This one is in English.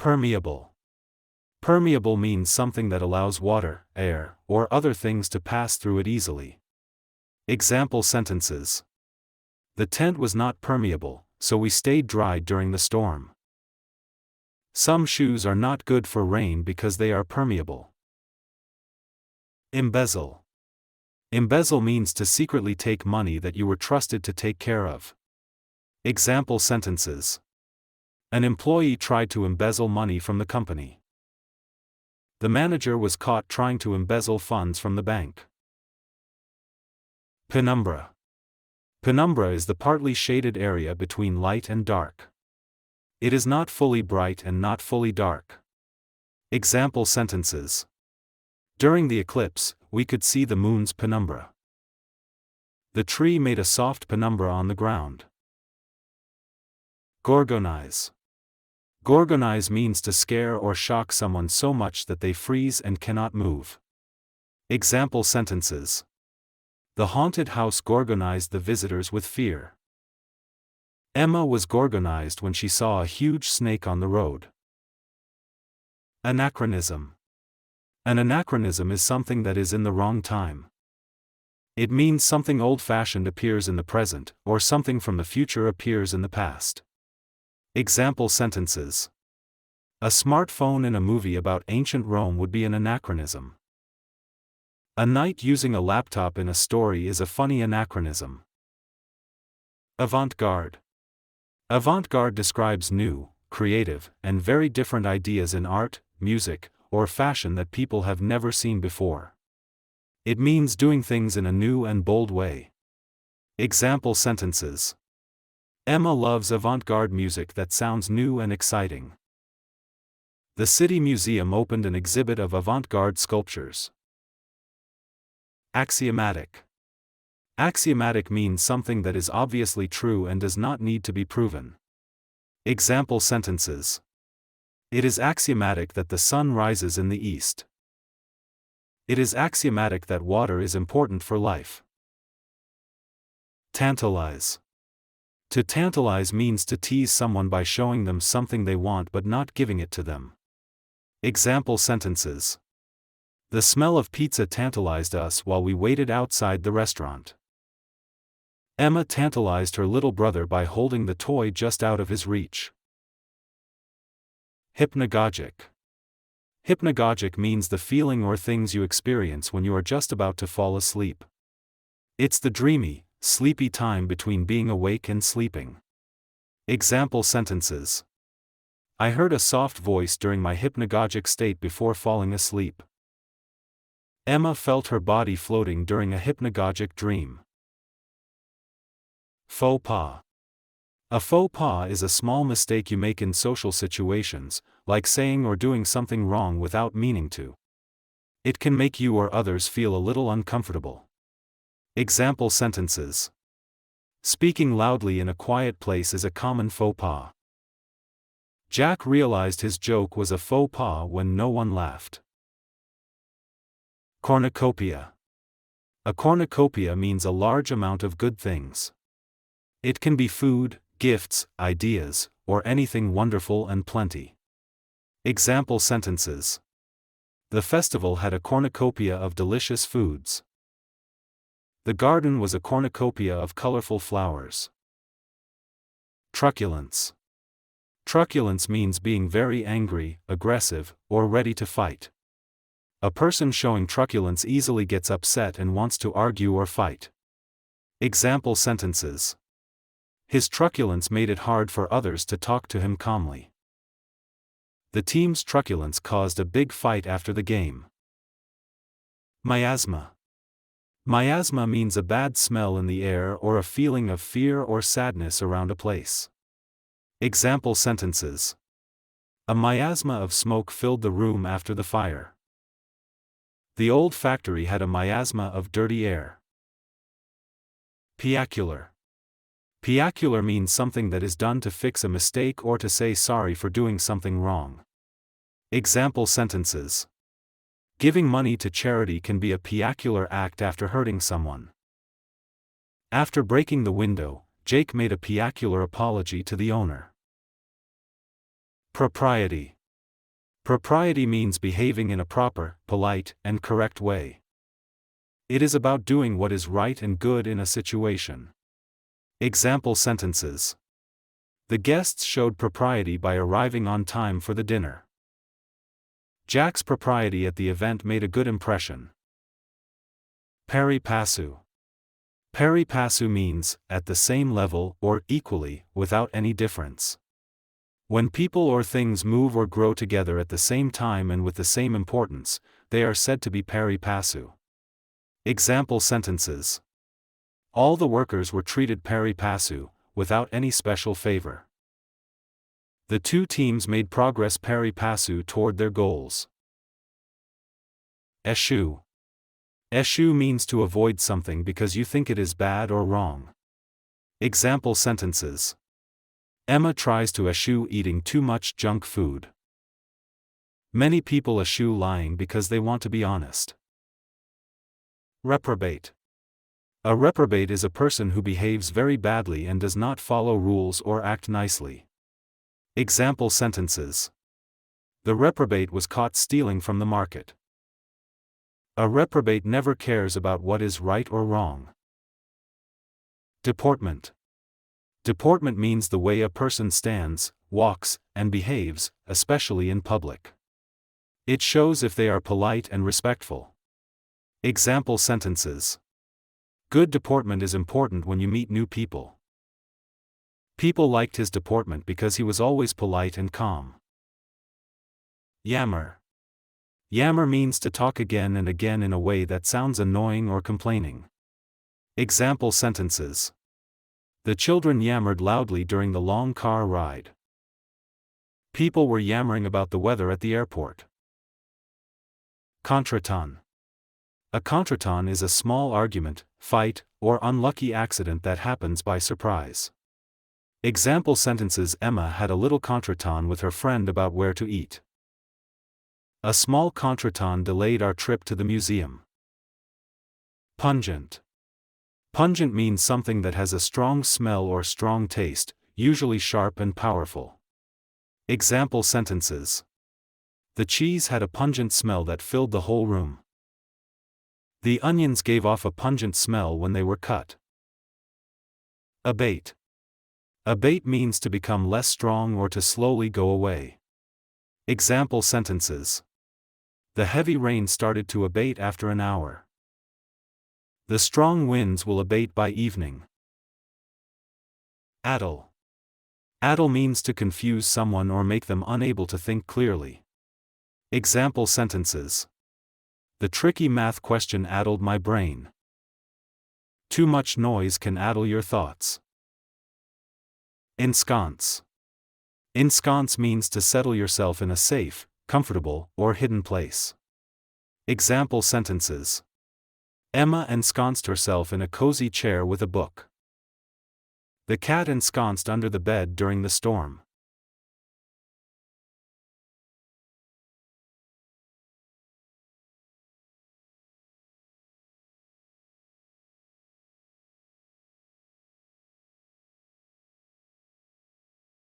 Permeable. Permeable means something that allows water, air, or other things to pass through it easily. Example sentences. The tent was not permeable, so we stayed dry during the storm. Some shoes are not good for rain because they are permeable. Embezzle. Embezzle means to secretly take money that you were trusted to take care of. Example sentences. An employee tried to embezzle money from the company. The manager was caught trying to embezzle funds from the bank. Penumbra. Penumbra is the partly shaded area between light and dark. It is not fully bright and not fully dark. Example sentences. During the eclipse, we could see the moon's penumbra. The tree made a soft penumbra on the ground. Gorgonize. Gorgonize means to scare or shock someone so much that they freeze and cannot move. Example sentences. The haunted house gorgonized the visitors with fear. Emma was gorgonized when she saw a huge snake on the road. Anachronism. An anachronism is something that is in the wrong time. It means something old-fashioned appears in the present, or something from the future appears in the past. Example sentences. A smartphone in a movie about ancient Rome would be an anachronism. A knight using a laptop in a story is a funny anachronism. Avant-Garde. Avant-Garde describes new, creative, and very different ideas in art, music, or fashion that people have never seen before. It means doing things in a new and bold way. Example sentences. Emma loves avant-garde music that sounds new and exciting. The City Museum opened an exhibit of avant-garde sculptures. Axiomatic. Axiomatic means something that is obviously true and does not need to be proven. Example sentences. It is axiomatic that the sun rises in the east. It is axiomatic that water is important for life. Tantalize. To tantalize means to tease someone by showing them something they want but not giving it to them. Example sentences. The smell of pizza tantalized us while we waited outside the restaurant. Emma tantalized her little brother by holding the toy just out of his reach. Hypnagogic. Hypnagogic means the feeling or things you experience when you are just about to fall asleep. It's the dreamy, sleepy time between being awake and sleeping. Example sentences. I heard a soft voice during my hypnagogic state before falling asleep. Emma felt her body floating during a hypnagogic dream. Faux pas. A faux pas is a small mistake you make in social situations, like saying or doing something wrong without meaning to. It can make you or others feel a little uncomfortable. Example sentences. Speaking loudly in a quiet place is a common faux pas. Jack realized his joke was a faux pas when no one laughed. Cornucopia. A cornucopia means a large amount of good things. It can be food, gifts, ideas, or anything wonderful and plenty. Example sentences. The festival had a cornucopia of delicious foods. The garden was a cornucopia of colorful flowers. Truculence. Truculence means being very angry, aggressive, or ready to fight. A person showing truculence easily gets upset and wants to argue or fight. Example sentences. His truculence made it hard for others to talk to him calmly. The team's truculence caused a big fight after the game. Miasma. Miasma means a bad smell in the air or a feeling of fear or sadness around a place. Example sentences. A miasma of smoke filled the room after the fire. The old factory had a miasma of dirty air. Piacular. Piacular means something that is done to fix a mistake or to say sorry for doing something wrong. Example sentences. Giving money to charity can be a piacular act after hurting someone. After breaking the window, Jake made a piacular apology to the owner. Propriety. Propriety means behaving in a proper, polite, and correct way. It is about doing what is right and good in a situation. Example sentences. The guests showed propriety by arriving on time for the dinner. Jack's propriety at the event made a good impression. Pari Passu. Pari Passu means, at the same level or equally, without any difference. When people or things move or grow together at the same time and with the same importance, they are said to be pari passu. Example sentences. All the workers were treated pari passu, without any special favor. The two teams made progress pari passu toward their goals. Eschew. Eschew means to avoid something because you think it is bad or wrong. Example sentences. Emma tries to eschew eating too much junk food. Many people eschew lying because they want to be honest. Reprobate. A reprobate is a person who behaves very badly and does not follow rules or act nicely. Example sentences. The reprobate was caught stealing from the market. A reprobate never cares about what is right or wrong. Deportment. Deportment means the way a person stands, walks, and behaves, especially in public. It shows if they are polite and respectful. Example sentences. Good deportment is important when you meet new people. People liked his deportment because he was always polite and calm. Yammer. Yammer means to talk again and again in a way that sounds annoying or complaining. Example sentences. The children yammered loudly during the long car ride. People were yammering about the weather at the airport. Contretemps. A contretemps is a small argument, fight, or unlucky accident that happens by surprise. Example sentences. Emma had a little contretemps with her friend about where to eat. A small contretemps delayed our trip to the museum. Pungent. Pungent means something that has a strong smell or strong taste, usually sharp and powerful. Example sentences. The cheese had a pungent smell that filled the whole room. The onions gave off a pungent smell when they were cut. Abate. Abate means to become less strong or to slowly go away. Example sentences. The heavy rain started to abate after an hour. The strong winds will abate by evening. Addle. Addle means to confuse someone or make them unable to think clearly. Example sentences. The tricky math question addled my brain. Too much noise can addle your thoughts. Ensconce. Ensconce means to settle yourself in a safe, comfortable, or hidden place. Example sentences. Emma ensconced herself in a cozy chair with a book. The cat ensconced under the bed during the storm.